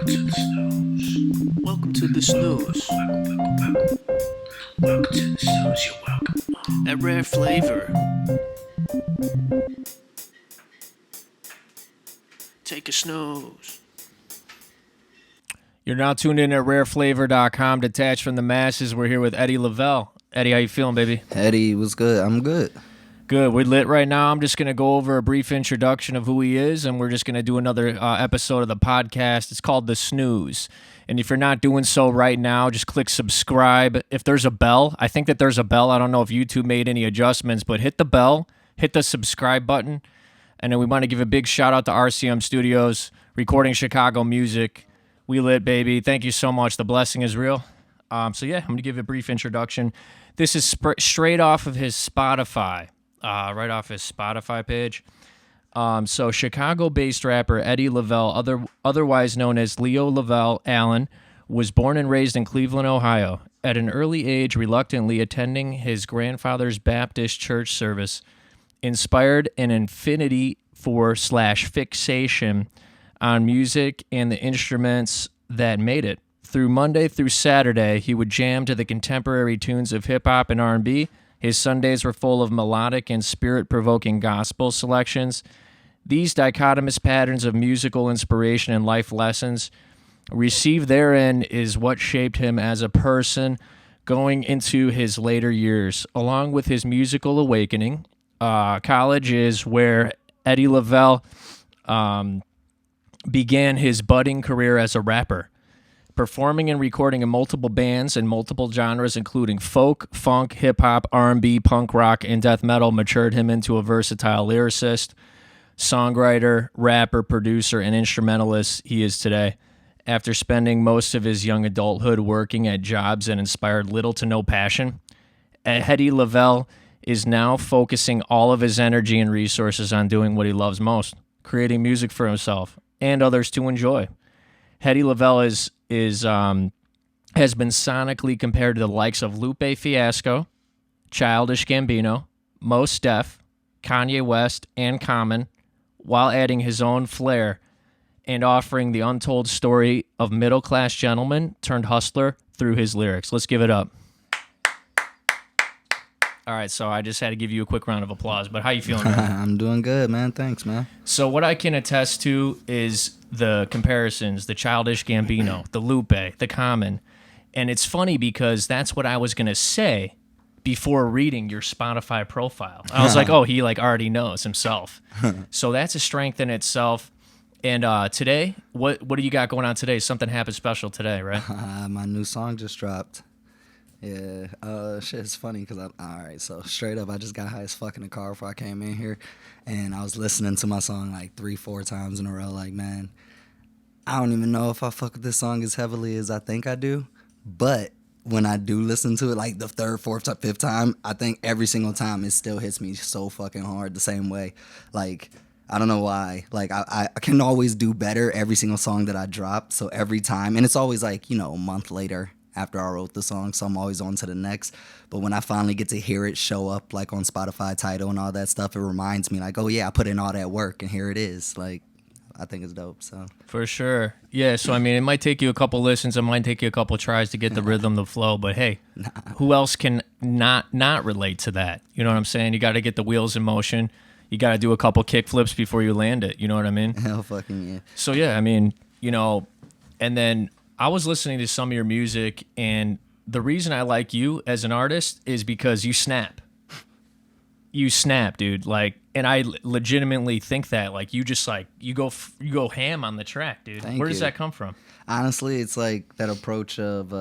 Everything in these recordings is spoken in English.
Welcome to the snooze. Welcome to the snooze. Welcome to the snooze. You're welcome. At Rare Flavr. Take a snooze. You're now tuned in at rareflavor.com. Detached from the masses. We're here with Heady Lovell. Eddie, how you feeling, baby? Eddie, what's good? I'm good. Good. We're lit right now. I'm just going to go over a brief introduction of who he is, and we're just going to do another episode of the podcast. It's called The Snooze. And if you're not doing so right now, just click subscribe. If there's a bell, I think that there's a bell. I don't know if YouTube made any adjustments, but hit the bell, hit the subscribe button. And then we want to give a big shout out to RCM Studios, recording Chicago music. We lit, baby. Thank you so much. The blessing is real. I'm going to give a brief introduction. This is straight off of his Spotify. Right off his Spotify page. So Chicago-based rapper Heady Lovell, otherwise known as Leo Lovell Allen, was born and raised in Cleveland, Ohio. At an early age, reluctantly attending his grandfather's Baptist church service, inspired an affinity for / fixation on music and the instruments that made it. Through Monday through Saturday, he would jam to the contemporary tunes of hip-hop and R&B. His Sundays were full of melodic and spirit-provoking gospel selections. These dichotomous patterns of musical inspiration and life lessons received therein is what shaped him as a person going into his later years. Along with his musical awakening, college is where Heady Lovell began his budding career as a rapper. Performing and recording in multiple bands and multiple genres, including folk, funk, hip-hop, R&B, punk rock, and death metal, matured him into a versatile lyricist, songwriter, rapper, producer, and instrumentalist he is today. After spending most of his young adulthood working at jobs that inspired little to no passion, Heady Lovell is now focusing all of his energy and resources on doing what he loves most, creating music for himself and others to enjoy. Heady Lovell has been sonically compared to the likes of Lupe Fiasco, Childish Gambino, Mos Def, Kanye West, and Common, while adding his own flair and offering the untold story of middle-class gentleman turned hustler through his lyrics. Let's give it up. All right, so I just had to give you a quick round of applause, but how you feeling, man? I'm doing good, man. Thanks, man. So what I can attest to is the comparisons, the Childish Gambino, the Lupe, the Common. And it's funny because that's what I was going to say before reading your Spotify profile. I was like, oh, he already knows himself. So that's a strength in itself. And today, what do you got going on today? Something happened special today, right? My new song just dropped. Yeah, shit, it's funny because all right, so straight up, I just got high as fuck in the car before I came in here, and I was listening to my song like 3-4 times in a row, like, man, I don't even know if I fuck with this song as heavily as I think I do, but when I do listen to it, like the 3rd, 4th, 5th time, I think every single time it still hits me so fucking hard the same way, like, I don't know why. Like, I can always do better every single song that I drop, so every time, and it's always like, a month later after I wrote the song, so I'm always on to the next. But when I finally get to hear it show up, like on Spotify title and all that stuff, it reminds me, like, oh yeah, I put in all that work, and here it is. Like, I think it's dope. So for sure, yeah. So I mean, it might take you a couple listens, it might take you a couple tries to get the rhythm, the flow. But hey, who else can not relate to that? You know what I'm saying? You got to get the wheels in motion. You got to do a couple kick flips before you land it. You know what I mean? Hell fucking yeah. So yeah, I mean, and then I was listening to some of your music, and the reason I like you as an artist is because you snap. You snap, dude. Like, and I legitimately think that, like, you just like you go ham on the track, dude. Where does that come from? Honestly, it's like that approach of,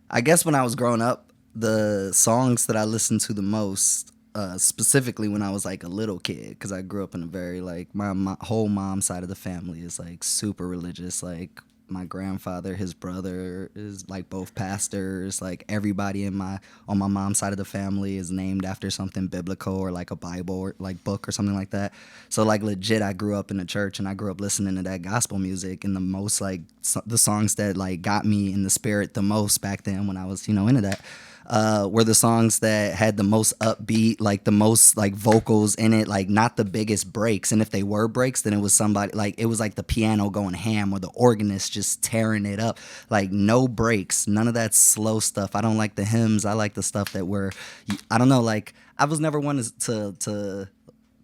I guess when I was growing up, the songs that I listened to the most, specifically when I was like a little kid, because I grew up in a very like my whole mom's side of the family is like super religious. Like my grandfather, his brother is like both pastors. Like everybody on my mom's side of the family is named after something biblical or like a Bible or like book or something like that. So like legit, I grew up in the church and I grew up listening to that gospel music, and the most like the songs that like got me in the spirit the most back then when I was into that. were the songs that had the most upbeat, like the most like vocals in it, like not the biggest breaks. And if they were breaks, then it was somebody like it was like the piano going ham or the organist just tearing it up. Like no breaks, none of that slow stuff. I don't like the hymns. I like the stuff that were, I don't know, like I was never one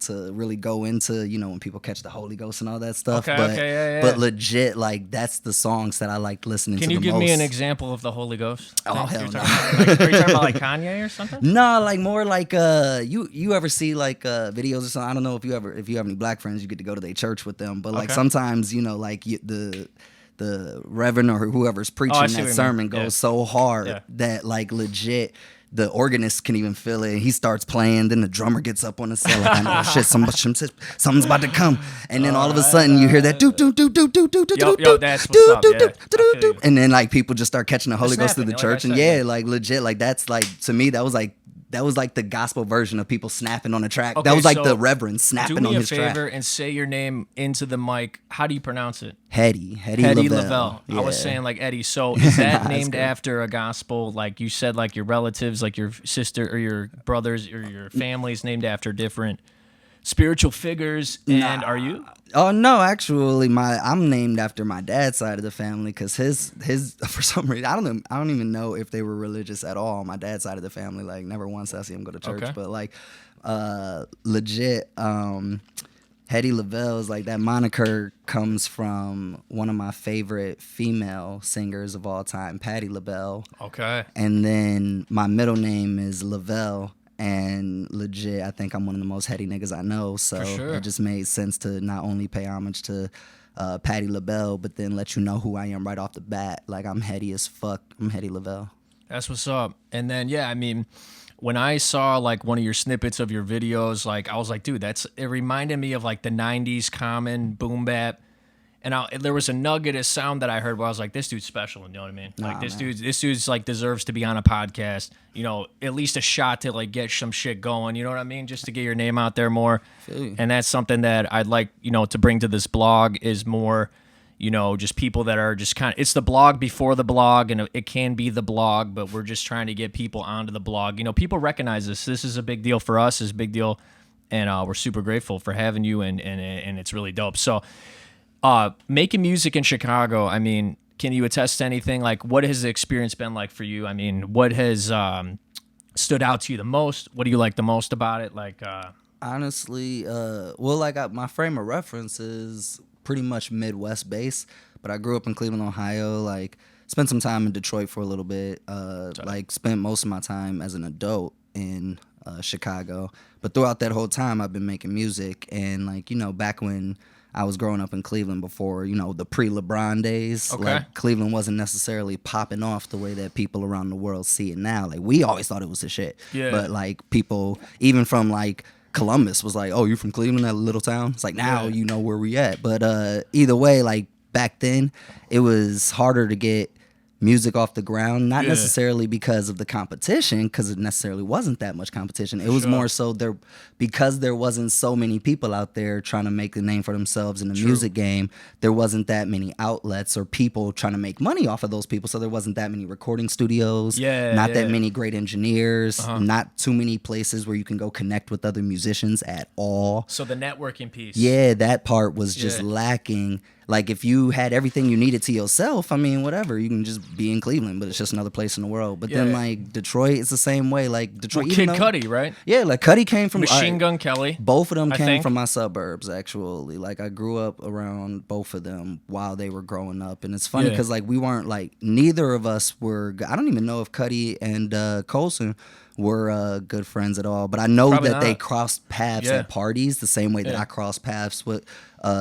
to really go into, you know, when people catch the Holy Ghost and all that stuff. But legit, like that's the songs that I like listening to the most. Can you give me an example of the Holy Ghost? Oh, hell no. Are you talking about like Kanye or something? No, like more like you ever see like videos or something? I don't know if you have any black friends, you get to go to their church with them. But like sometimes, you know, like the reverend or whoever's preaching that sermon goes so hard that like legit the organist can even feel it. He starts playing, then the drummer gets up on the set like, I know shit, something's about to come. And then all of a sudden you hear that do do do do do do do do do that's what's up, yeah. and then like people just start catching the Holy Ghost through the church. Like and like legit, like that's like to me that was like the gospel version of people snapping on a track. Okay, that was like the reverend snapping on his track. Do me a favor and say your name into the mic. How do you pronounce it? Heady Lovell. Yeah. I was saying like Eddie. So is that named after a gospel? Like you said, like your relatives, like your sister or your brothers or your family's named after different spiritual figures. And are you? Oh no, actually, I'm named after my dad's side of the family because his for some reason I don't even know if they were religious at all. On my dad's side of the family, like never once I see him go to church, but like legit. Heady Lovell is like that moniker comes from one of my favorite female singers of all time, Patti LaBelle. Okay. And then my middle name is Lovell. And legit, I think I'm one of the most heady niggas I know. So it just made sense to not only pay homage to Patti LaBelle, but then let you know who I am right off the bat. Like, I'm heady as fuck. I'm Heady Lovell. That's what's up. And then, yeah, I mean, when I saw, like, one of your snippets of your videos, like, I was like, dude, it reminded me of, like, the 90s Common, boom bap. And there was a nugget of sound that I heard where I was like, this dude's special, you know what I mean? Like, this dude's like, deserves to be on a podcast, you know, at least a shot to, like, get some shit going, you know what I mean? Just to get your name out there more. And that's something that I'd like, you know, to bring to this blog is more, you know, just people that are just kind of, it's the blog before the blog, and it can be the blog, but we're just trying to get people onto the blog. You know, people recognize this. This is a big deal for us, it's a big deal, and we're super grateful for having you, and it's really dope. So, making music in Chicago, I mean, can you attest to anything? Like, what has the experience been like for you? I mean, what has stood out to you the most? What do you like the most about it? Like, honestly, well, like my frame of reference is pretty much Midwest based, but I grew up in Cleveland, Ohio. Like, spent some time in Detroit for a little bit. Like, spent most of my time as an adult in Chicago. But throughout that whole time, I've been making music, and like, you know, back when I was growing up in Cleveland before, you know, the pre-LeBron days. Like, Cleveland wasn't necessarily popping off the way that people around the world see it now. Like, we always thought it was the shit. Yeah. But, like, people, even from, like, Columbus was like, oh, you from Cleveland, that little town? It's like, now you know where we at. But either way, like, back then, it was harder to get music off the ground, not necessarily because of the competition, because it necessarily wasn't that much competition. It was more so because there wasn't so many people out there trying to make a name for themselves in the music game. There wasn't that many outlets or people trying to make money off of those people, so there wasn't that many recording studios, not that many great engineers, not too many places where you can go connect with other musicians at all. So the networking piece. Yeah, that part was just lacking. Like, if you had everything you needed to yourself, I mean, whatever, you can just be in Cleveland, but it's just another place in the world. But then, like, Detroit, it's the same way. Like, Detroit, Kid Cudi, right? Yeah, like, Cudi came from... Machine Gun Kelly. Both of them came from my suburbs, actually. Like, I grew up around both of them while they were growing up. And it's funny because, like, we weren't, like, neither of us were... I don't even know if Cudi and Colson were good friends at all. But I know that they crossed paths at parties the same way that I crossed paths with...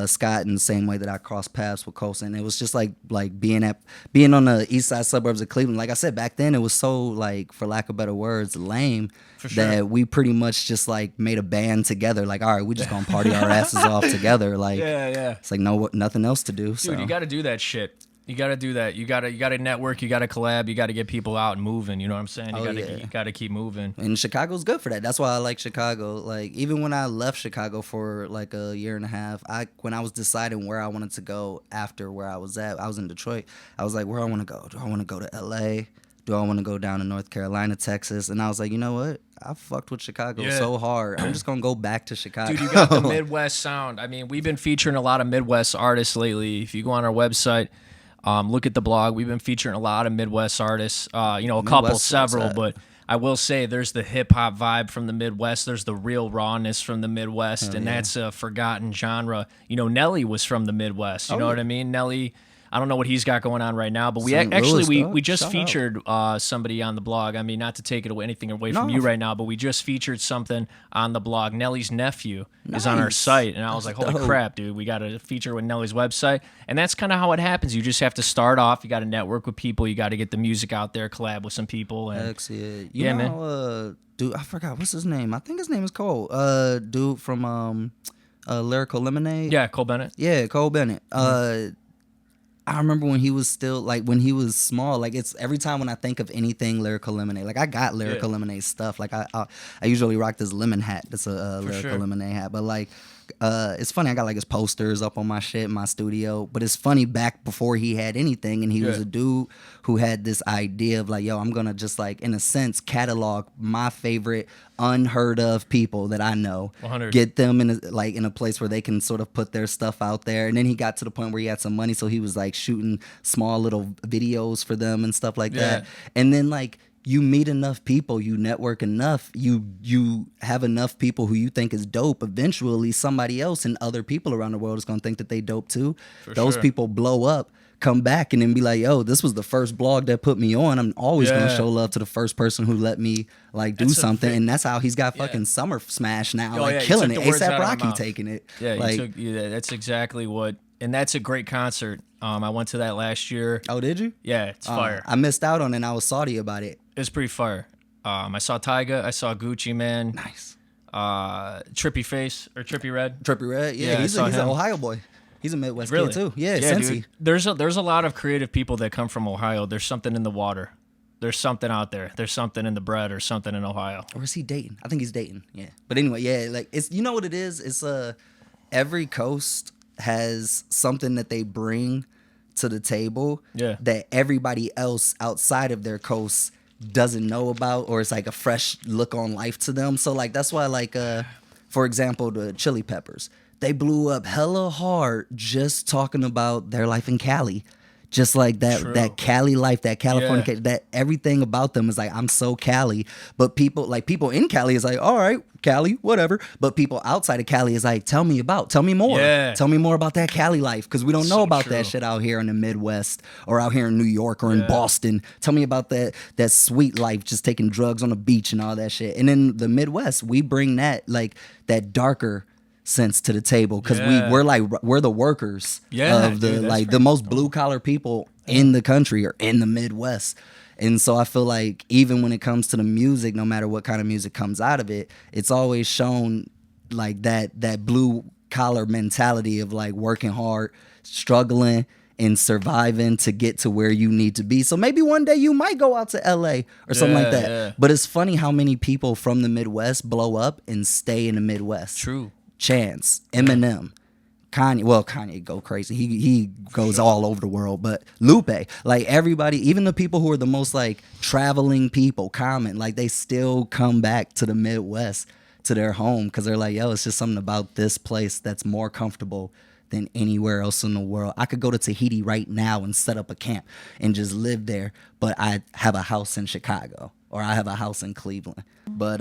Scott in the same way that I crossed paths with Colson. It was just like being on the east side suburbs of Cleveland. Like I said, back then it was so, like, for lack of better words, lame that we pretty much just like made a band together. Like, all right, we just gonna party our asses off together. Like, it's like nothing else to do. Dude, so you got to do that shit. You got to do that. You got to network. You got to collab. You got to get people out and moving. You know what I'm saying? You got to keep moving. And Chicago's good for that. That's why I like Chicago. Like, even when I left Chicago for like a year and a half, when I was deciding where I wanted to go after where I was at, I was in Detroit. I was like, where I want to go? Do I want to go to LA? do I want to go down to North Carolina, Texas? And I was like, you know what? I fucked with Chicago so hard. I'm just gonna go back to Chicago. Dude, you got the Midwest sound. I mean, we've been featuring a lot of Midwest artists lately. If you go on our website, look at the blog. We've been featuring a lot of Midwest artists. Several, but I will say there's the hip hop vibe from the Midwest. There's the real rawness from the Midwest, and that's a forgotten genre. You know, Nelly was from the Midwest. You know what I mean? Nelly, I don't know what he's got going on right now, but we just featured somebody on the blog. I mean, not to take anything away from you right now, but we just featured something on the blog. Nelly's nephew is on our site, and I was like, holy crap, dude, we got a feature with Nelly's website. And that's kind of how it happens. You just have to start off. You got to network with people. You got to get the music out there, collab with some people. And man. Dude, I forgot what's his name. I think his name is Cole. Dude from Lyrical Lemonade. Yeah, Cole Bennett. Yeah, Cole Bennett. I remember when he was still, like, when he was small, like, it's every time when I think of anything Lyrical Lemonade, like, I got Lyrical Lemonade stuff. Like, I usually rock this lemon hat. That's a Lyrical Lemonade hat. But, like, it's funny. I got, like, his posters up on my shit in my studio. But it's funny, back before he had anything, and he was a dude who had this idea of, like, yo, I'm going to just, like, in a sense, catalog my favorite unheard of people that I know, 100. Get them in a place where they can sort of put their stuff out there. And then he got to the point where he had some money, so he was like shooting small little videos for them and stuff like that. And then like you meet enough people, you network enough, you have enough people who you think is dope. Eventually somebody else and other people around the world is gonna think that they dope too. Those people blow up, come back, and then be like, yo, this was the first blog that put me on. I'm always gonna show love to the first person who let me like do something. And that's how he's got fucking Summer Smash now, killing it. ASAP Rocky taking it. That's exactly what, and that's a great concert. I went to that last year. Oh, did you? Yeah, it's fire. I missed out on it and I was salty about it. It's pretty fire. I saw Tyga, I saw Gucci Man. Nice. Trippy Face or Trippy Red. Trippy Red, he's an Ohio boy. He's a Midwest kid too. Yeah, Cincy. Dude. There's a lot of creative people that come from Ohio. There's something in the water. There's something out there. There's something in the bread or something in Ohio. Or is he Dayton? I think he's Dayton. Yeah. But anyway, like it's, you know what it is? It's every coast has something that they bring to the table that everybody else outside of their coast doesn't know about, or it's like a fresh look on life to them. So like that's why, like for example, the Chili Peppers, they blew up hella hard just talking about their life in Cali. Just like that Cali life, that California, that everything about them is like, I'm so Cali. But people in Cali is like, all right, Cali, whatever. But people outside of Cali is like, tell me more. Yeah. Tell me more about that Cali life, because we don't know about that shit out here in the Midwest or out here in New York or in Boston. Tell me about that sweet life, just taking drugs on the beach and all that shit. And in the Midwest, we bring that, like, that darker sense to the table, because we're the workers of the most blue collar people in the country or in the Midwest. And so I feel like even when it comes to the music, no matter what kind of music comes out of it, it's always shown like that blue collar mentality of like working hard, struggling and surviving to get to where you need to be. So maybe one day you might go out to LA or something like that. But it's funny how many people from the Midwest blow up and stay in the Midwest. True. Chance, Eminem, Kanye. Well, Kanye go crazy. He goes all over the world. But Lupe, like everybody, even the people who are the most like traveling people, Common, like they still come back to the Midwest, to their home, because they're like, yo, it's just something about this place that's more comfortable than anywhere else in the world. I could go to Tahiti right now and set up a camp and just live there, but I have a house in Chicago or I have a house in Cleveland. But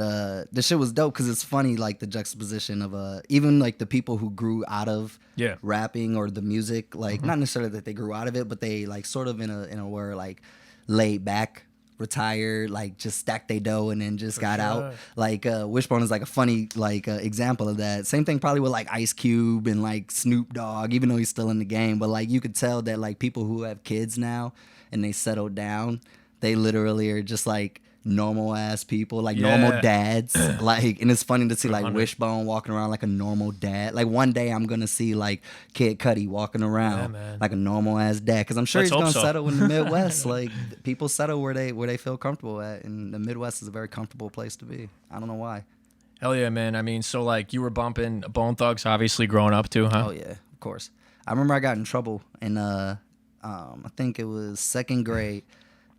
this shit was dope because it's funny, like the juxtaposition of even like the people who grew out of rapping or the music, like not necessarily that they grew out of it, but they like sort of in a were like laid back, retired, like just stacked they dough and then just got out. Like Wishbone is like a funny like example of that. Same thing probably with like Ice Cube and like Snoop Dogg, even though he's still in the game. But like you could tell that like people who have kids now and they settle down, they literally are just like normal ass people, like normal dads. Like, and it's funny to see like Wishbone walking around like a normal dad. Like one day I'm gonna see like Kid Cudi walking around like a normal ass dad, because I'm sure he's gonna settle in the Midwest. Like people settle where they feel comfortable at, and the Midwest is a very comfortable place to be. I don't know why. Hell yeah, man. I mean, so like you were bumping Bone Thugs obviously growing up too, huh? Oh yeah, of course. I remember I got in trouble in I think it was second grade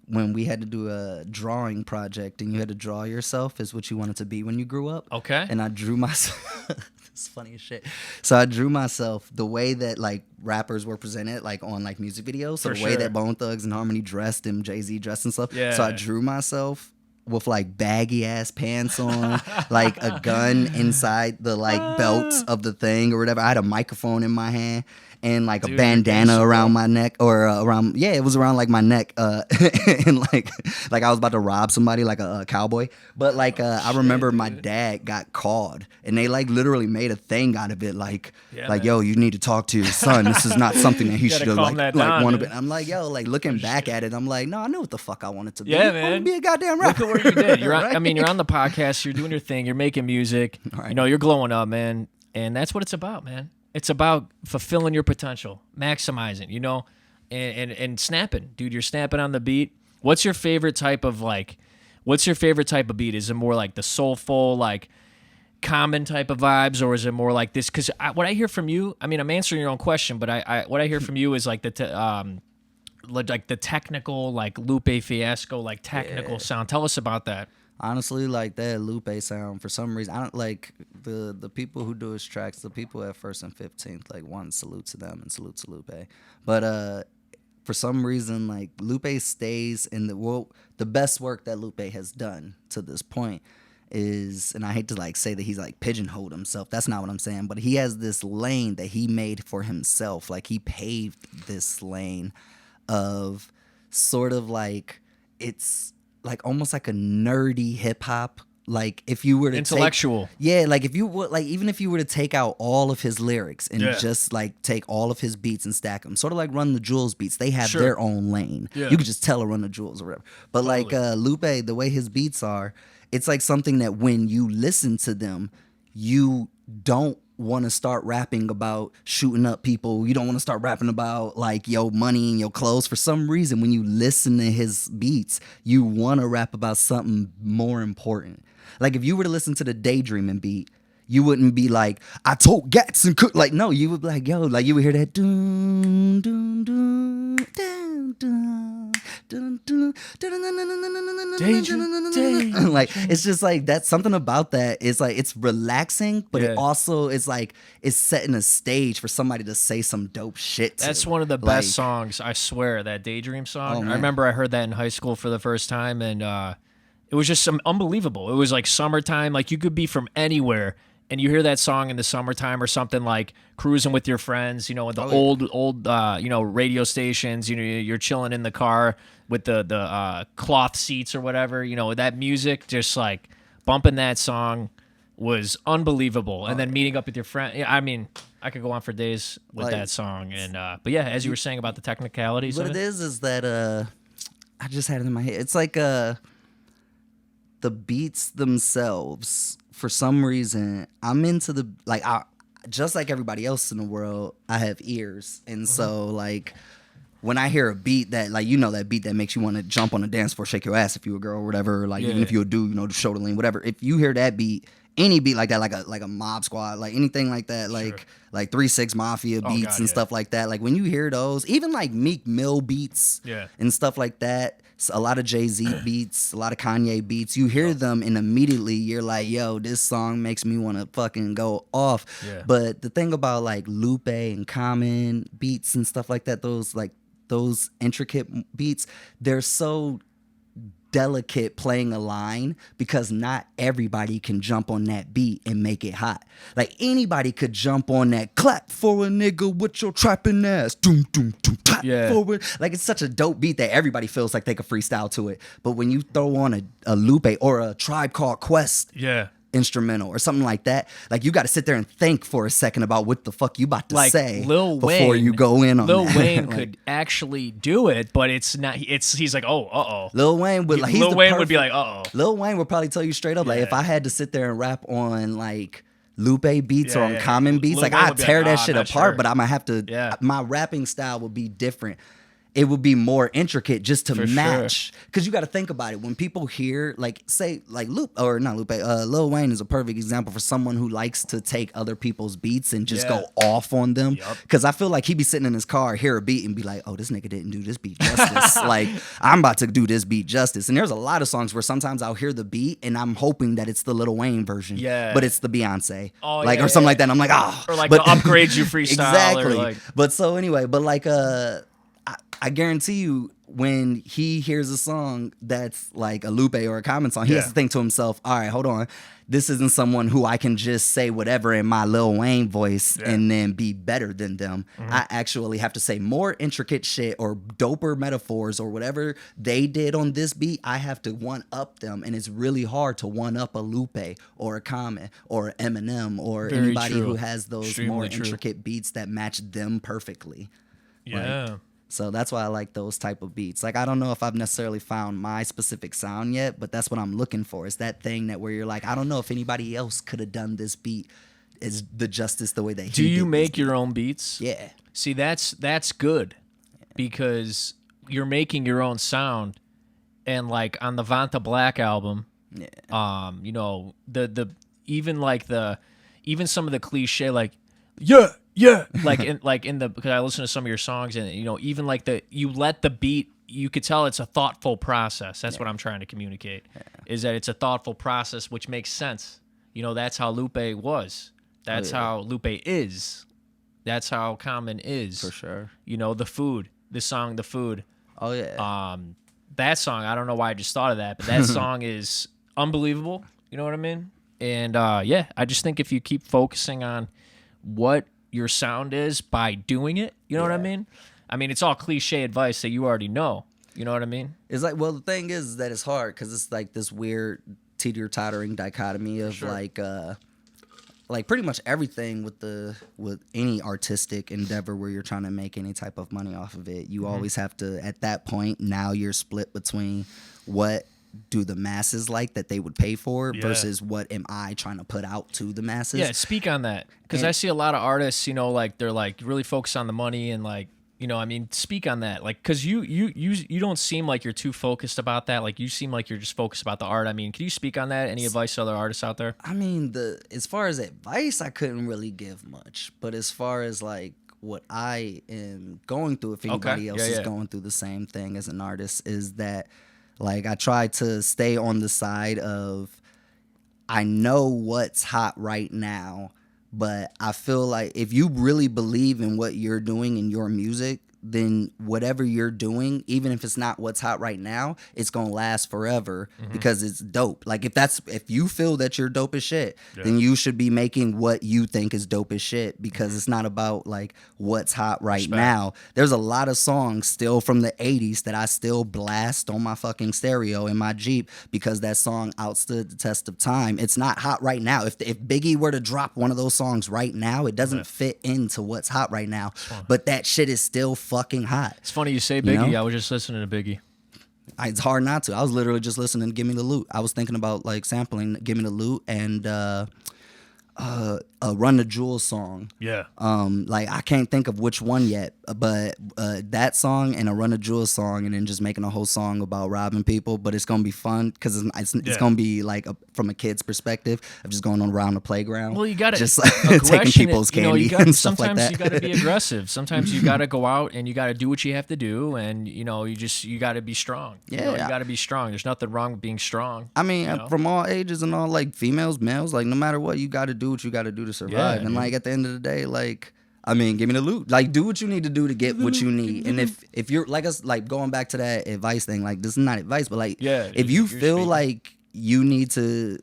when we had to do a drawing project and you had to draw yourself as what you wanted to be when you grew up. Okay. And I drew myself. It's funny as shit. So I drew myself the way that like rappers were presented, like on like music videos. So the way that Bone Thugs and Harmony dressed and Jay-Z dressed and stuff. Yeah. So I drew myself with like baggy ass pants on, like a gun inside the like belts of the thing or whatever. I had a microphone in my hand and like a bandana around my neck or around, it was around like my neck. And like I was about to rob somebody like a cowboy. But like, I remember my dad got called and they like literally made a thing out of it. Like, yo, you need to talk to your son. This is not something that he should have like wanted to be. I'm like, yo, like looking back at it, I'm like, no, I know what the fuck I wanted to be. Yeah, I man. want to be a goddamn rapper. Look at what you did. You're on, Right? I mean, you're on the podcast. You're doing your thing. You're making music. Right. You know, you're glowing up, man. And that's what it's about, man. It's about fulfilling your potential, maximizing, you know, and snapping. Dude, you're snapping on the beat. What's your favorite type of beat? Is it more like the soulful, like common type of vibes, or is it more like this? Because what I hear from you, I mean, I'm answering your own question, but what I hear from you is like the technical, like Lupe Fiasco, like technical sound. Tell us about that. Honestly, like that Lupe sound, for some reason, I don't like the people who do his tracks, the people at First and 15th, like one, salute to them and salute to Lupe. But for some reason, like Lupe stays in the best work that Lupe has done to this point is, and I hate to like say that he's like pigeonholed himself. That's not what I'm saying, but he has this lane that he made for himself. Like he paved this lane of sort of like, it's like almost like a nerdy hip hop. Like if you were to intellectual, like if you would, like even if you were to take out all of his lyrics and just like take all of his beats and stack them, sort of like Run the Jewels beats, they have their own lane. You could just tell a Run the Jewels or whatever. But like Lupe, the way his beats are, it's like something that when you listen to them, you don't want to start rapping about shooting up people. You don't want to start rapping about like your money and your clothes. For some reason, when you listen to his beats, you want to rap about something more important. Like if you were to listen to the Daydreaming beat, you wouldn't be like, I told Gats and cook. Like, no, you would be like, yo, like you would hear that doom, doom, doom, doom, doom, doom, doom, doom, like it's just like that's something about that. It's like it's relaxing, but it also is like it's setting a stage for somebody to say some dope shit to. That's one of the best songs, I swear, that Daydream song. I remember I heard that in high school for the first time, and it was just unbelievable. It was like summertime, like you could be from anywhere and you hear that song in the summertime or something, like cruising with your friends, you know, at the old you know, radio stations, you know, you're chilling in the car with the cloth seats or whatever, you know, that music, just like bumping that song was unbelievable. And then meeting up with your friend. Yeah, I mean, I could go on for days with that song. And but yeah, as you were saying about the technicalities what of it is that I just had it in my head. It's like the beats themselves, for some reason, I'm into the, like, just like everybody else in the world, I have ears. And so, like, when I hear a beat that, like, you know, that beat that makes you want to jump on the dance floor, shake your ass if you're a girl or whatever, like, even if you're a dude, you know, the shoulder lean, whatever. If you hear that beat, any beat like that, like a Mob Squad, like anything like that, like 3 6 Mafia beats and stuff like that, like when you hear those, even like Meek Mill beats and stuff like that, a lot of Jay-Z beats, a lot of Kanye beats, you hear them and immediately you're like, yo, this song makes me want to fucking go off. But the thing about like Lupe and Common beats and stuff like that, those intricate beats, they're so delicate playing a line because not everybody can jump on that beat and make it hot. Like anybody could jump on that clap for a nigga with your trapping ass. Doom, doom, doom, clap for it. Like it's such a dope beat that everybody feels like they could freestyle to it. But when you throw on a Lupe or a Tribe Called Quest instrumental or something like that, like you got to sit there and think for a second about what the fuck you about to say before you go in on Lil that. Wayne like, could actually do it, but it's not. He's like, oh. Lil Wayne would like. Lil Wayne would be like, Lil Wayne would probably tell you straight up, like if I had to sit there and rap on like Lupe beats or on Common beats, Lil like Wayne I'd would be tear like, that shit apart, sure. but I'm gonna have to. My rapping style would be different. it would be more intricate just to For match. Because you got to think about it. When people hear, like, say, like Lil Wayne is a perfect example for someone who likes to take other people's beats and just go off on them. Because I feel like he'd be sitting in his car, hear a beat, and be like, oh, this nigga didn't do this beat justice. Like, I'm about to do this beat justice. And there's a lot of songs where sometimes I'll hear the beat, and I'm hoping that it's the Lil Wayne version. Yeah. But it's the Beyonce. Oh, like, yeah, or something like that. And I'm like, oh. Or like the Upgrade You freestyle. Exactly. Or like... But so anyway, but like, I guarantee you, when he hears a song that's like a Lupe or a Common song, he has to think to himself, all right, hold on. This isn't someone who I can just say whatever in my Lil Wayne voice and then be better than them. I actually have to say more intricate shit or doper metaphors or whatever they did on this beat. I have to one-up them, and it's really hard to one-up a Lupe or a Common or Eminem or anybody who has those Extremely intricate beats that match them perfectly. Yeah. So that's why I like those type of beats. Like, I don't know if I've necessarily found my specific sound yet, but that's what I'm looking for. Is that thing that where you're like, I don't know if anybody else could have done this beat is the justice the way that he did. Do you make your own beats? Yeah. See, that's good because you're making your own sound. And like on the Vanta Black album, you know, the even some of the cliche, like, like in the, because I listen to some of your songs, and you know, even like you let the beat, you could tell it's a thoughtful process. That's what I'm trying to communicate, is that it's a thoughtful process, which makes sense. You know, that's how Lupe was. That's how Lupe is. That's how Common is. For sure. You know, the song, The Food. Oh yeah. That song, I don't know why I just thought of that, but that song is unbelievable. You know what I mean? And I just think if you keep focusing on what your sound is by doing it, you know what I mean? I mean, it's all cliche advice that you already know. You know what I mean? It's like, well, the thing is that it's hard because it's like this weird teeter-tottering dichotomy of like pretty much everything with any artistic endeavor where you're trying to make any type of money off of it. You always have to, at that point, now you're split between what do the masses like that they would pay for versus what am I trying to put out to the masses. Yeah, speak on that. Because I see a lot of artists, you know, like they're like really focused on the money and like, you know, I mean, speak on that. Like, because you don't seem like you're too focused about that. Like, you seem like you're just focused about the art. I mean, can you speak on that? Any advice to other artists out there? I mean, as far as advice, I couldn't really give much. But as far as like what I am going through, if anybody else is going through the same thing as an artist, is that like I try to stay on the side of I know what's hot right now, but I feel like if you really believe in what you're doing in your music, then whatever you're doing, even if it's not what's hot right now, it's gonna last forever because it's dope. Like if you feel that you're dope as shit, then you should be making what you think is dope as shit because it's not about like what's hot right now. There's a lot of songs still from the 80s that I still blast on my fucking stereo in my Jeep because that song outstood the test of time. It's not hot right now. If Biggie were to drop one of those songs right now, it doesn't fit into what's hot right now. But that shit is still fucking hot. It's funny you say Biggie. You know? I was just listening to Biggie. It's hard not to. I was literally just listening to Give Me the Loot. I was thinking about like sampling Give Me the Loot and a Run the Jewels song. Yeah. Like I can't think of which one yet, but that song and a Run the Jewels song, and then just making a whole song about robbing people. But it's gonna be fun because it's gonna be like from a kid's perspective of just going around the playground. Well, you got to just like taking people's candy and stuff like that. Sometimes you got to be aggressive. Sometimes you got to go out and you got to do what you have to do, and you know you got to be strong. You got to be strong. There's nothing wrong with being strong. I mean, from all ages and all, like females, males, like no matter what, you got to do what you got to do to survive. And like at the end of the day, like I mean, give me the loot. Like do what you need to do to get what you need. And if you're like us, like going back to that advice thing, like this is not advice, but like if you feel like you need to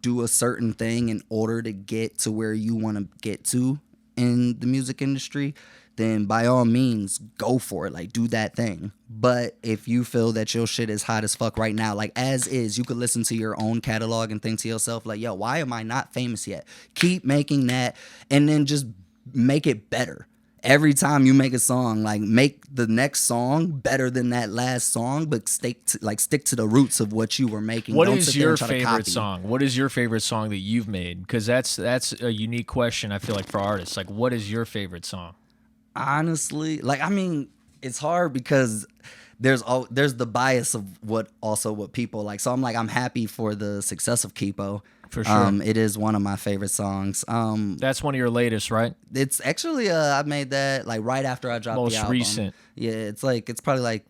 do a certain thing in order to get to where you want to get to in the music industry, then by all means go for it. Like do that thing. But if you feel that your shit is hot as fuck right now, like as is, you could listen to your own catalog and think to yourself like, yo, why am I not famous yet? Keep making that and then just make it better. Every time you make a song, like make the next song better than that last song, but stick to the roots of what you were making. What is your favorite song? What is your favorite song that you've made? Because that's a unique question, I feel like, for artists. Like, what is your favorite song? Honestly, like, I mean, it's hard because there's the bias of what people like. So I'm happy for the success of Kipo. For sure. It is one of my favorite songs. That's one of your latest, right? It's actually I made that like right after I dropped Most the album. recent. Yeah, it's probably like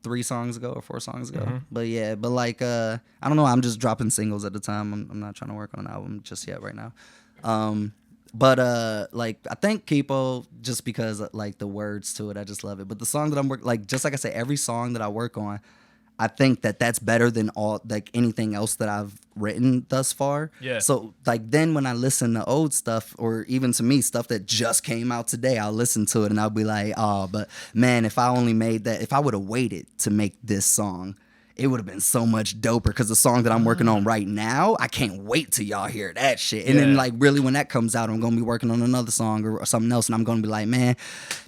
3 songs ago or 4 songs ago. But yeah, but like I don't know, I'm just dropping singles at the time. I'm not trying to work on an album just yet right now. But like I think Kipo, just because like the words to it, I just love it. But the song that I'm just like I say, every song that I work on, I think that's better than all like anything else that I've written thus far. Yeah. So like then when I listen to old stuff, or even to me stuff that just came out today, I'll listen to it and I'll be like, oh, but man, if I only made that, if I would have waited to make this song, it would have been so much doper. Because the song that I'm working on right now, I can't wait till y'all hear that shit. And then like really when that comes out, I'm gonna be working on another song or something else, and I'm gonna be like, man,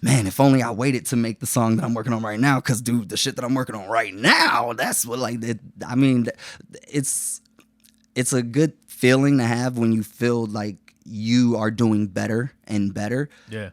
if only I waited to make the song that I'm working on right now. Because dude, the shit that I'm working on right now, that's what like it, I mean, it's a good feeling to have when you feel like you are doing better and better. Yeah.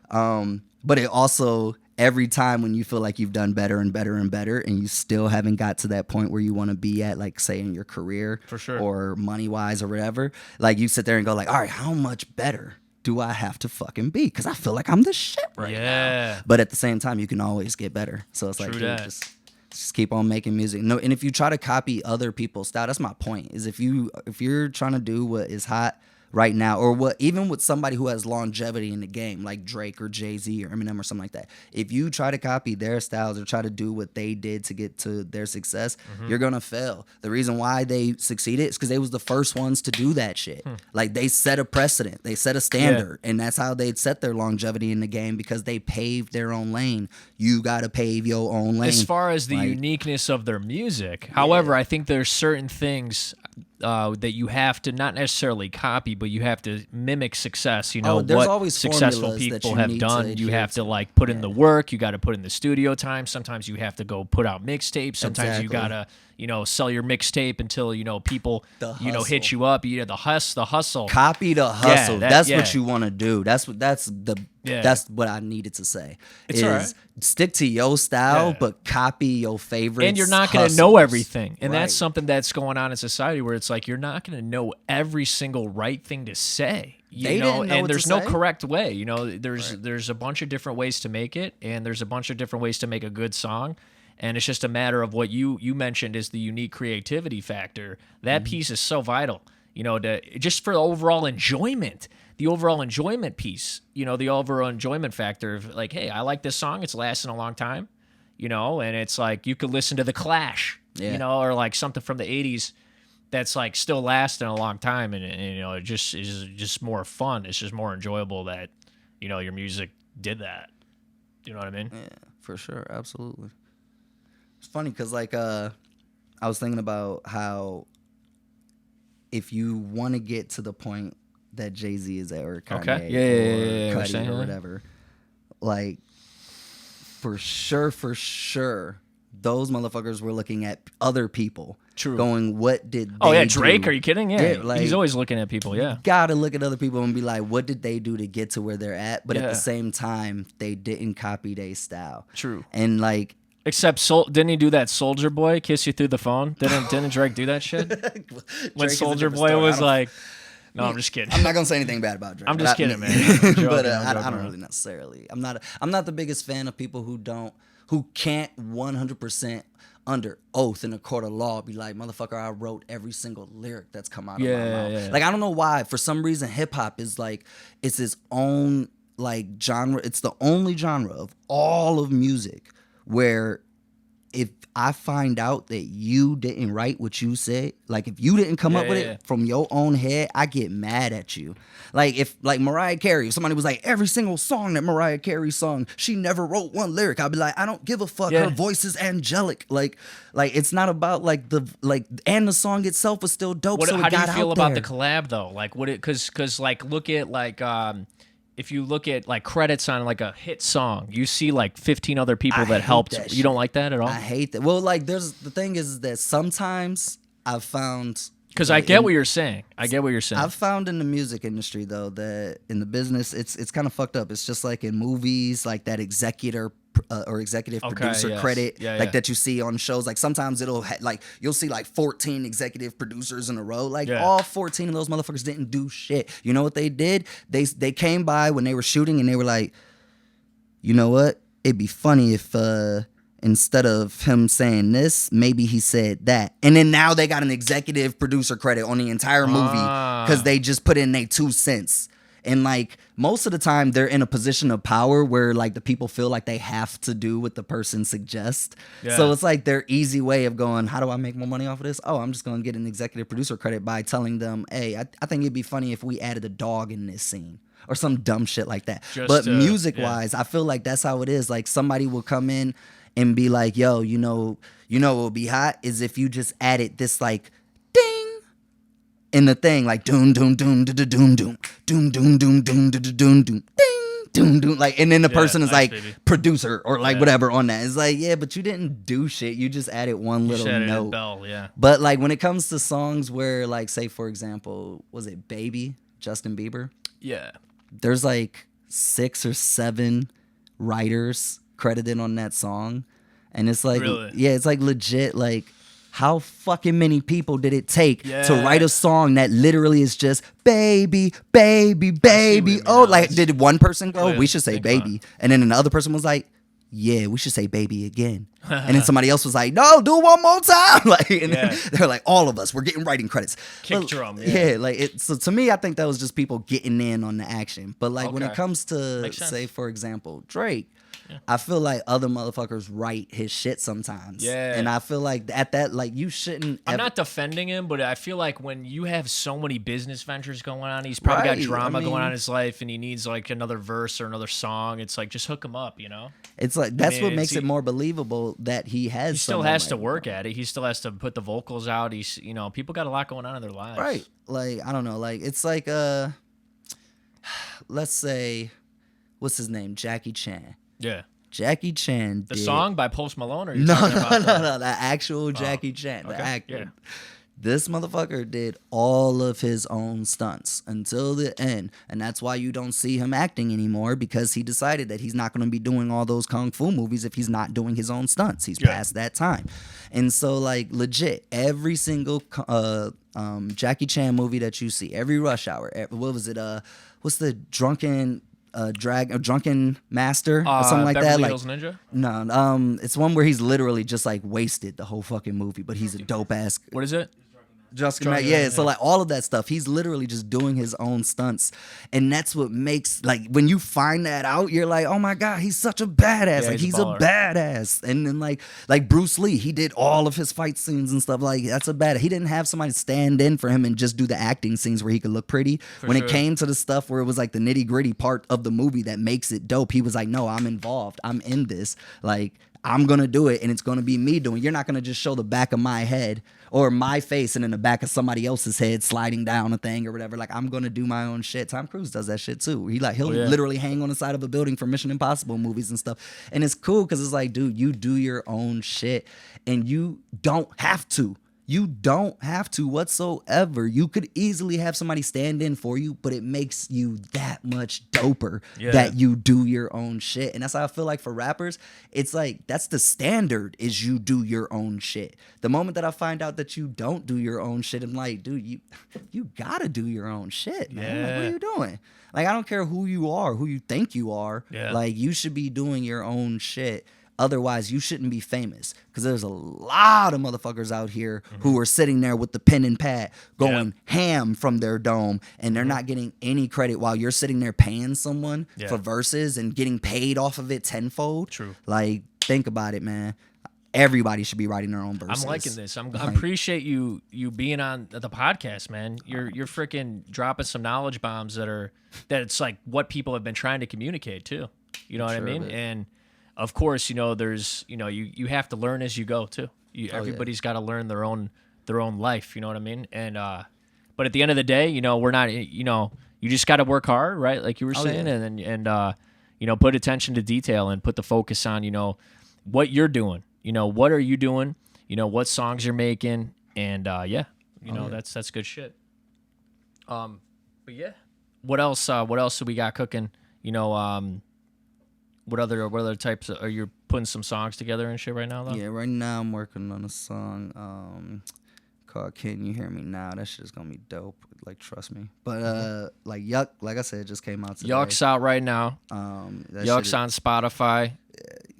But it also, every time when you feel like you've done better and better and better, and you still haven't got to that point where you want to be at, like say in your career, For sure. or money wise or whatever, like you sit there and go like, all right, how much better do I have to fucking be? Because I feel like I'm the shit right now. But at the same time, you can always get better. So it's like, True dude, that. just keep on making music. No, and if you try to copy other people's style, that's my point. Is if you're trying to do what is hot right now, or what even with somebody who has longevity in the game, like Drake or Jay-Z or Eminem or something like that, if you try to copy their styles or try to do what they did to get to their success, you're gonna fail. The reason why they succeeded is because they was the first ones to do that shit. Like they set a precedent, they set a standard, and that's how they'd set their longevity in the game, because they paved their own lane. You gotta pave your own lane. As far as the Like, uniqueness of their music, however, I think there's certain things that you have to not necessarily copy, but you have to mimic success. You know, there's what always successful formulas that people you have need done. to You adhere have to to. like put in the work. You got to put in the studio time. Sometimes you have to go put out mixtapes. Sometimes you Exactly. gotta, sell your mixtape until people The hit hustle. you up. You know, the hustle. Copy the hustle. That's yeah. what you want to do. That's what I needed to say. It's is all right. Stick to your style, Yeah. but copy your favorites. And you're not going to know hustles. everything. And that's Right. something that's going on in society, where it's like you're not going to know every single right thing to say. They didn't know and what there's to no say. correct way. There's a bunch of different ways to make it, and there's a bunch of different ways to make a good song. And it's just a matter of what you mentioned is the unique creativity factor. That piece is so vital, just for the overall enjoyment. The overall enjoyment piece, the overall enjoyment factor of like, hey, I like this song. It's lasting a long time, and it's like you could listen to The Clash, or like something from the 80s that's like still lasting a long time. And it just is just more fun. It's just more enjoyable that, your music did that. You know what I mean? Yeah, for sure. Absolutely. It's funny because like I was thinking about how if you want to get to the point that Jay-Z is at, or Kanye, Okay. Yeah, or we're Cudi saying or that. whatever, like for sure, those motherfuckers were looking at other people. True. Going, what did Oh, they yeah, Drake, do? are you kidding? Yeah, like, he's always looking at people, yeah. Gotta look at other people and be like, what did they do to get to where they're at? But at Yeah. the same time, they didn't copy their style. True. And like, Except, didn't he do that Soldier Boy, kiss you through the phone? Didn't Drake do that shit? When Drake is a Soldier different Boy story. was I don't- like, no, I'm just kidding. I'm not gonna say anything bad about Drake. I'm just kidding, man. I'm joking, but I'm I joking don't around. really necessarily. I'm not the biggest fan of people who can't 100% under oath in a court of law be like, motherfucker, I wrote every single lyric that's come out of my mouth. Yeah. Like, I don't know why. For some reason, hip hop is like, it's its own like genre. It's the only genre of all of music where if I find out that you didn't write what you said, like if you didn't come up with Yeah. it from your own head, I get mad at you. Like if like Mariah Carey, if somebody was like, every single song that Mariah Carey sung, she never wrote one lyric, I'd be like, I don't give a fuck. Yeah. Her voice is angelic. Like it's not about and the song itself was still dope. So How it do you got feel out about there. the collab though? Like, what it? Because like, look at like if you look at like credits on like a hit song, you see like 15 other people I that hate helped. that You don't shit. like that at all? I hate that. Well, like the thing is that sometimes I've found. Because I get what you're saying. I've found in the music industry though that in the business it's kind of fucked up. It's just like in movies, like that executor or executive Okay, producer yes. credit, Yeah, like yeah. that you see on shows. Like sometimes it'll like you'll see like 14 executive producers in a row. Like Yeah. all 14 of those motherfuckers didn't do shit. You know what they did? They came by when they were shooting and they were like, you know what? It'd be funny if instead of him saying this, maybe he said that. And then now they got an executive producer credit on the entire movie because they just put in their 2 cents. And like most of the time they're in a position of power where like the people feel like they have to do what the person suggests. Yeah. So it's like their easy way of going, how do I make more money off of this? Oh, I'm just going to get an executive producer credit by telling them, hey, I think it'd be funny if we added a dog in this scene. Or some dumb shit like that. But music-wise, I feel like that's how it is. Like somebody will come in and be like, "Yo, you know what would be hot is if you just added this like ding in the thing, like doom doom doom doom doom doom doom doom doom doom doom doom ding doom doom like, and then the person is like producer or like whatever on that. It's like, yeah, but you didn't do shit. You just added one little note. Bell, yeah. But like when it comes to songs where like, say for example, was it Baby, Justin Bieber? Yeah. There's like 6 or 7 writers credited on that song. And it's like, really? Yeah, it's like legit. Like, how fucking many people did it take to write a song that literally is just baby, baby, baby? Oh, like, did one person go, we should say baby? And then another person was like, yeah, we should say baby again. And then somebody else was like, no, do it one more time. Like, and they're like, all of us, we're getting writing credits. Kick drum. Yeah, like it. So to me, I think that was just people getting in on the action. But like when it comes to, say, for example, Drake, I feel like other motherfuckers write his shit sometimes. Yeah. And I feel like at that, like you shouldn't. I'm not defending him, but I feel like when you have so many business ventures going on, he's probably got drama going on in his life and he needs like another verse or another song. It's like, just hook him up, you know? It's like, that's what makes it more believable that he has. He still has to work at it. He still has to put the vocals out. He's, you know, people got a lot going on in their lives. Right. Like, I don't know. Like, it's like, let's say, what's his name? Jackie Chan. Yeah. Jackie Chan did... The song by Post Malone? Or No, the actual Jackie Chan, the actor. Yeah. This motherfucker did all of his own stunts until the end. And that's why you don't see him acting anymore, because he decided that he's not going to be doing all those kung fu movies if he's not doing his own stunts. He's past that time. And so, like, legit, every single Jackie Chan movie that you see, every Rush Hour, what was it? What's the drunken master or something like Beverly that? Hills Like, Ninja? No, it's one where he's literally just like wasted the whole fucking movie, but he's a dope ass. What is it? Yeah, so like all of that stuff, he's literally just doing his own stunts, and that's what makes, like, when you find that out, you're like, oh my god, he's such a badass. Yeah, like he's a badass. And then like Bruce Lee, he did all of his fight scenes and stuff. Like, that's a badass. He didn't have somebody stand in for him and just do the acting scenes where he could look pretty. When it came to the stuff where it was like the nitty gritty part of the movie that makes it dope, he was like, no, I'm involved, I'm in this, like, I'm going to do it, and it's going to be me doing it. You're not going to just show the back of my head or my face and then the back of somebody else's head sliding down a thing or whatever. Like, I'm going to do my own shit. Tom Cruise does that shit too. He'll literally hang on the side of a building for Mission Impossible movies and stuff. And it's cool because it's like, dude, you do your own shit, and you don't have to. You don't have to whatsoever. You could easily have somebody stand in for you, but it makes you that much doper that you do your own shit. And that's how I feel like for rappers, it's like, that's the standard, is you do your own shit. The moment that I find out that you don't do your own shit, I'm like, dude, you gotta do your own shit, man. Like, what are you doing? Like, I don't care who you are, who you think you are. Yeah. Like, you should be doing your own shit. Otherwise, you shouldn't be famous, because there's a lot of motherfuckers out here who are sitting there with the pen and pad going ham from their dome, and they're not getting any credit while you're sitting there paying someone for verses and getting paid off of it tenfold. True. Like, think about it, man. Everybody should be writing their own verses. I'm liking this. I appreciate you being on the podcast, man. You're freaking dropping some knowledge bombs that it's like what people have been trying to communicate too. You know what I mean? And of course, you know, there's, you know, you have to learn as you go too. Everybody's got to learn their own life. You know what I mean? And but at the end of the day, you know, we're not, you know, you just got to work hard, right? Like you were saying, and you know, put attention to detail and put the focus on, you know, what you're doing. You know, what are you doing? You know, what songs you're making, and you know, that's good shit. But yeah, what else do we got cooking? You know, What other types are you putting some songs together and shit right now though? Yeah, right now I'm working on a song called "Can You Hear Me Now." That shit is gonna be dope. Like, trust me. But like Yuck, like I said, just came out today. Yuck's out right now. That Yuck's on Spotify.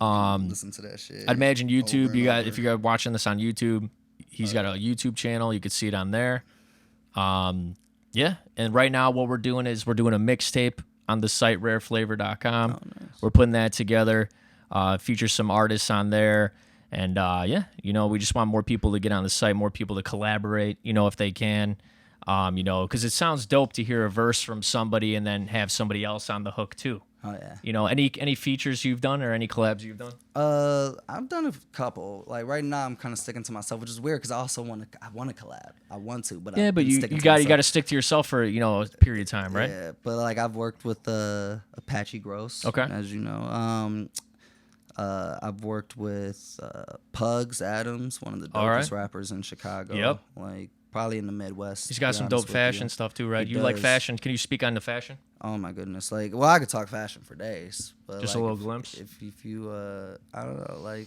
Listen to that shit. I'd imagine YouTube. over and You got over. if you're watching this on YouTube, he's got a YouTube channel. You could see it on there. Yeah, and right now what we're doing is we're doing a mixtape on the site rareflavor.com. Oh, nice. We're putting that together. Feature some artists on there, and yeah, we just want more people to get on the site, more people to collaborate. If they can. Because it sounds dope to hear a verse from somebody and then have somebody else on the hook too. Oh yeah. Any features you've done or any collabs you've done? I've done a couple. Like right now, I'm kind of sticking to myself, which is weird because I also want to collab. I want to, but Yeah, I've but been you sticking to got myself. to stick to yourself for a period of time, right? Yeah, but like I've worked with Apache Gross. Okay. As you know, I've worked with Pugs Adams, one of the All right. dopest rappers in Chicago. Yep. Like probably in the Midwest. He's to got be some honest dope with fashion you. stuff too, right? He You like does. fashion? Can you speak on the fashion? Oh my goodness! Like, well, I could talk fashion for days. But Just a like, little glimpse? If you, I don't know, like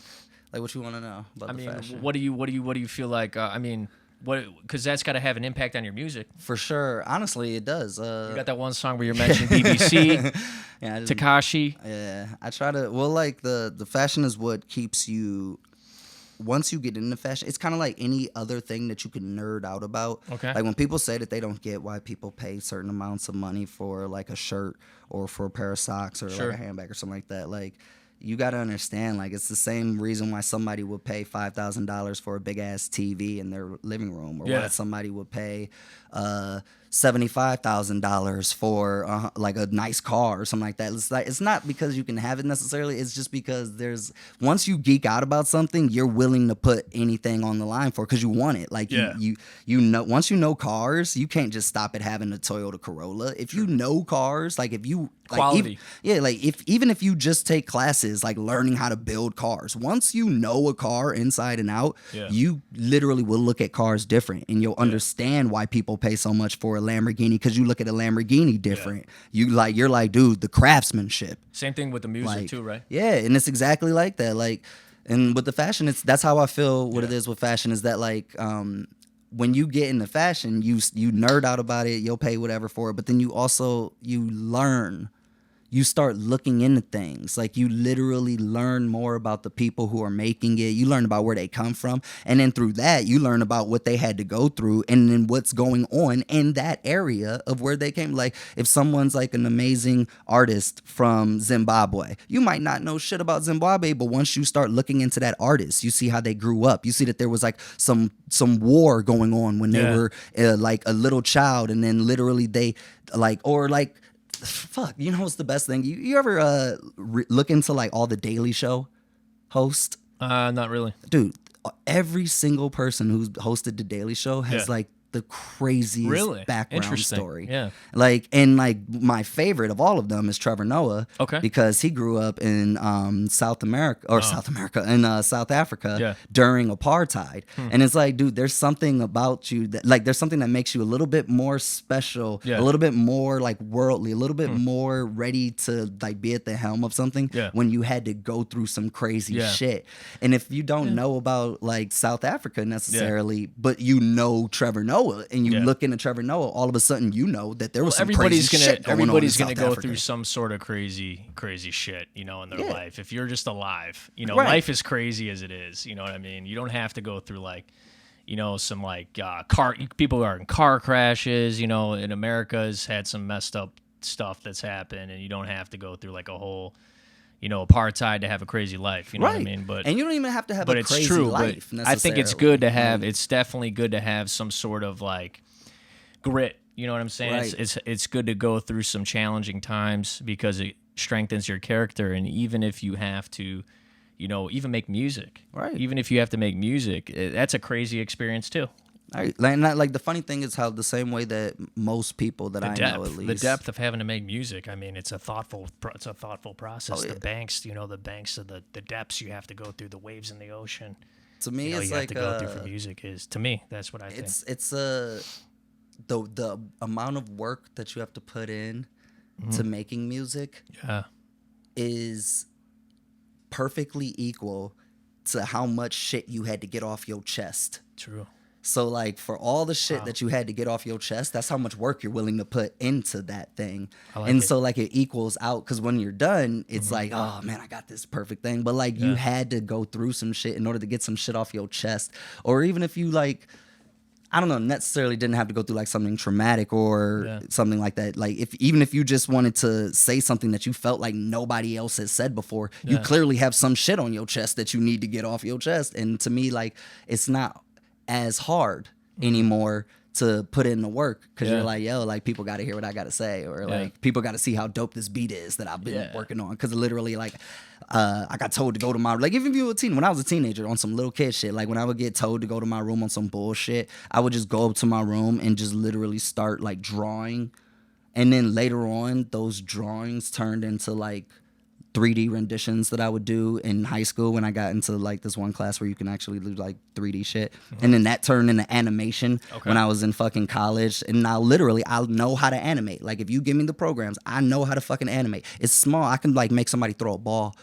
what you want to know about the fashion. what do you feel like? Because that's got to have an impact on your music. For sure. Honestly, it does. You got that one song where you're mentioning BBC, yeah, I just- Tekashi. Yeah, I try to. Well, like the fashion is what keeps you. Once you get into fashion, it's kind of like any other thing that you can nerd out about. Okay. Like when people say that they don't get why people pay certain amounts of money for like a shirt or for a pair of socks or Sure. like a handbag or something like that. Like you got to understand, like it's the same reason why somebody would pay $5,000 for a big ass TV in their living room, or Yeah. why somebody would pay $75,000 for like a nice car or something like that. It's not because you can have it necessarily. It's just because once you geek out about something, you're willing to put anything on the line for because you want it. Like Yeah. you know, once you know cars, you can't just stop at having a Toyota Corolla. If you know cars, like if you like, Quality. even if you just take classes like learning how to build cars, once you know a car inside and out, Yeah. you literally will look at cars different, and you'll understand why people pay so much for a Lamborghini because you look at a Lamborghini different. You're like, dude, the craftsmanship. Same thing with the music Like, too, right? Yeah, and it's exactly like that. Like, and with the fashion, that's how I feel. What it Yeah. is with fashion is that like, when you get into fashion, you nerd out about it. You'll pay whatever for it, but then you learn. You start looking into things. Like you literally learn more about the people who are making it. You learn about where they come from. And then through that, you learn about what they had to go through and then what's going on in that area of where they came. Like if someone's like an amazing artist from Zimbabwe, you might not know shit about Zimbabwe, but once you start looking into that artist, you see how they grew up. You see that there was like some war going on when they Yeah. were like a little child, and then literally they fuck, you know what's the best thing? You ever look into like all the Daily Show hosts? Not really. Dude, every single person who's hosted the Daily Show has Yeah. like the craziest Really? background Interesting. story. Yeah. Like my favorite of all of them is Trevor Noah. Okay. Because he grew up in South Africa in South Africa Yeah. during apartheid. And it's like, dude, there's something about you there's something that makes you a little bit more special, Yeah. a little bit more like worldly, a little bit more ready to like be at the helm of something Yeah. when you had to go through some crazy Yeah. shit. And if you don't know about like South Africa necessarily, but you know Trevor Noah and you Yeah. look into Trevor Noah, all of a sudden you know that there was some everybody's crazy gonna shit going on in everybody's gonna South go Africa. through some sort of crazy shit, in their Yeah. life. If you're just alive, Right. life is crazy as it is. You know what I mean? You don't have to go through like, some like people are in car crashes. In America's had some messed up stuff that's happened, and you don't have to go through like a whole, apartheid to have a crazy life. You know what I mean? But and you don't even have to have but a it's crazy true. life. But I think it's necessarily. good to have. Like, It's definitely good to have some sort of like grit. You know what I'm saying? Right. It's good to go through some challenging times because it strengthens your character. And even if you have to, even make music, Right. Even if you have to make music, that's a crazy experience too. Right. Like the funny thing is how the same way that most people that I know at least The depth of having to make music. I mean, it's a thoughtful process. Oh, yeah. The banks, the banks of the depths you have to go through, the waves in the ocean. to me it's you like have to go through for music is to me. That's what I think. it's the amount of work that you have to put in to making music Yeah. is perfectly equal to how much shit you had to get off your chest. True. So, like, for all the shit that you had to get off your chest, that's how much work you're willing to put into that thing. So, like, it equals out, because when you're done, it's like, oh, man, I got this perfect thing. But, like, you had to go through some shit in order to get some shit off your chest. Or even if you, like, I don't know, necessarily didn't have to go through, like, something traumatic or something like that. Like, even if you just wanted to say something that you felt like nobody else has said before, you clearly have some shit on your chest that you need to get off your chest. And to me, like, it's not as hard anymore to put in the work, because you're like, yo, like, people got to hear what I got to say, or like, people got to see how dope this beat is that I've been working on. Because literally, like, I got told to go to my, like, even if you were a teen, when I was a teenager on some little kid shit, like, when I would get told to go to my room on some bullshit, I would just go up to my room and just literally start, like, drawing. And then later on, those drawings turned into, like, 3D renditions that I would do in high school when I got into, like, this one class where you can actually do, like, 3D shit. And then that turned into animation when I was in fucking college. And now literally I know how to animate. Like, if you give me the programs, I know how to fucking animate. It's small. I can, like, make somebody throw a ball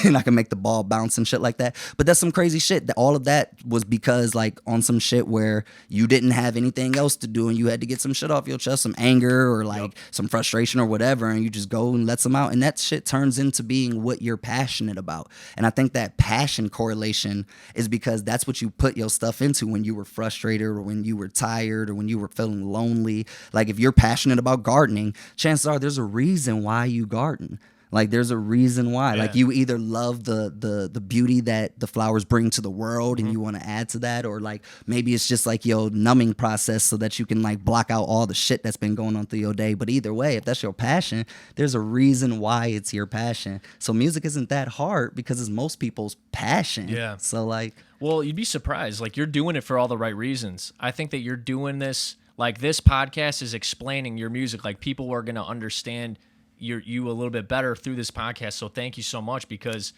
and I can make the ball bounce and shit like that. But that's some crazy shit. All of that was because, like, on some shit where you didn't have anything else to do and you had to get some shit off your chest, some anger or, like, some frustration or whatever, and you just go and let some out. And that shit turns into being what you're passionate about. And I think that passion correlation is because that's what you put your stuff into when you were frustrated or when you were tired or when you were feeling lonely. Like, if you're passionate about gardening, chances are there's a reason why you garden. Like, there's a reason why. Like, you either love the beauty that the flowers bring to the world and you want to add to that, or, like, maybe it's just, like, your numbing process so that you can, like, block out all the shit that's been going on through your day. But either way, if that's your passion, there's a reason why it's your passion. So music isn't that hard because it's most people's passion. Yeah. So, like... Well, you'd be surprised. Like, you're doing it for all the right reasons. I think that you're doing this... Like, this podcast is explaining your music. Like, people are going to understand... you a little bit better through this podcast, so thank you so much, because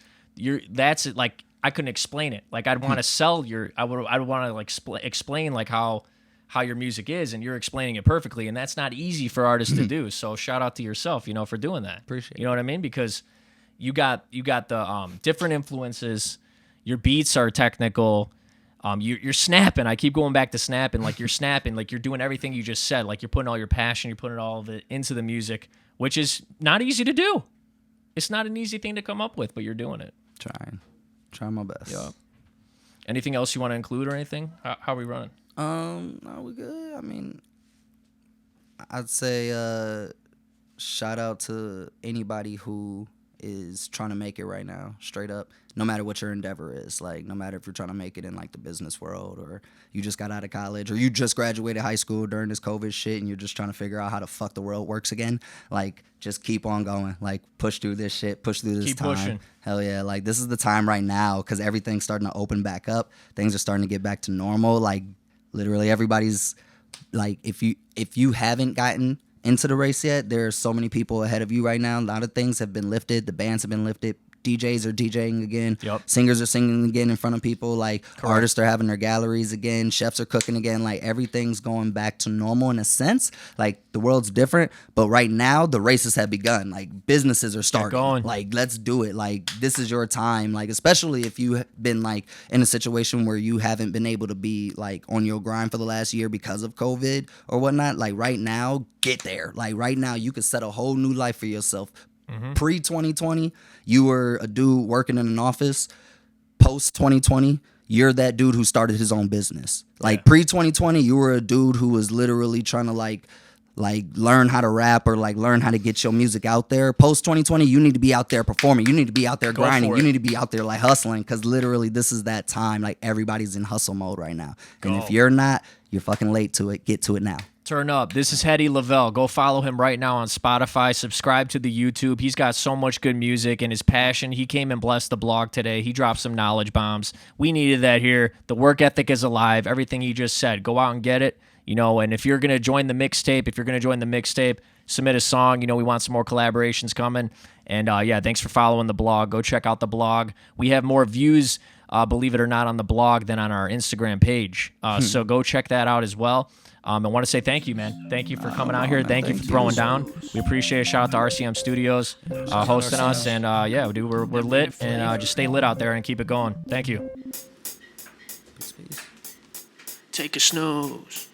that's it. Like, I couldn't explain it. Like, I'd want to sell I'd want to, like, explain, like, how your music is, and you're explaining it perfectly, and that's not easy for artists to do. So shout out to yourself, for doing that. Appreciate it. You know what I mean? Because you got the different influences. Your beats are technical. You're snapping. I keep going back to snapping. Like, you're snapping. Like, you're doing everything you just said. Like, you're putting all your passion. You're putting all of it into the music, which is not easy to do. It's not an easy thing to come up with, but you're doing it. Trying my best. Yeah. Anything else you want to include or anything? How are we running? No, we good. I mean, I'd say shout out to anybody who is trying to make it right now, straight up. No matter what your endeavor is, like, no matter if you're trying to make it in, like, the business world, or you just got out of college, or you just graduated high school during this COVID shit and you're just trying to figure out how the fuck the world works again, like, just keep on going. Like, push through this shit, push through this keep time. Pushing. Hell yeah. Like, this is the time right now, because everything's starting to open back up. Things are starting to get back to normal. Like, literally everybody's, like, if you haven't gotten into the race yet, there are so many people ahead of you right now. A lot of things have been lifted. The bans have been lifted. DJs are DJing again. Yep. Singers are singing again in front of people. Like, artists are having their galleries again. Chefs are cooking again. Like, everything's going back to normal in a sense. Like, the world's different, but right now the races have begun. Like, businesses are starting. Going. Like, let's do it. Like, this is your time. Like, especially if you've been, like, in a situation where you haven't been able to be, like, on your grind for the last year because of COVID or whatnot. Like, right now, get there. Like, right now, you could set a whole new life for yourself. Pre-2020, you were a dude working in an office. Post-2020, you're that dude who started his own business. Like, pre-2020, you were a dude who was literally trying to, like learn how to rap or, like, learn how to get your music out there. Post-2020, you need to be out there performing. You need to be out there grinding. You need to be out there, like, hustling, because literally this is that time. Like, everybody's in hustle mode right now. And if you're not, you're fucking late to it. Get to it now. Turn up. This is Heady Lovell. Go follow him right now on Spotify. Subscribe to the YouTube. He's got so much good music and his passion. He came and blessed the blog today. He dropped some knowledge bombs. We needed that here. The work ethic is alive. Everything he just said. Go out and get it. And if you're going to join the mixtape, submit a song. We want some more collaborations coming. And thanks for following the blog. Go check out the blog. We have more views believe it or not, on the blog than on our Instagram page. So go check that out as well. I want to say thank you, man. Thank you for coming out here. Thank you for throwing down. We appreciate it. Shout out to RCM Studios hosting us. And yeah, dude, we're lit. And just stay lit out there and keep it going. Thank you. Peace, peace. Take a snooze.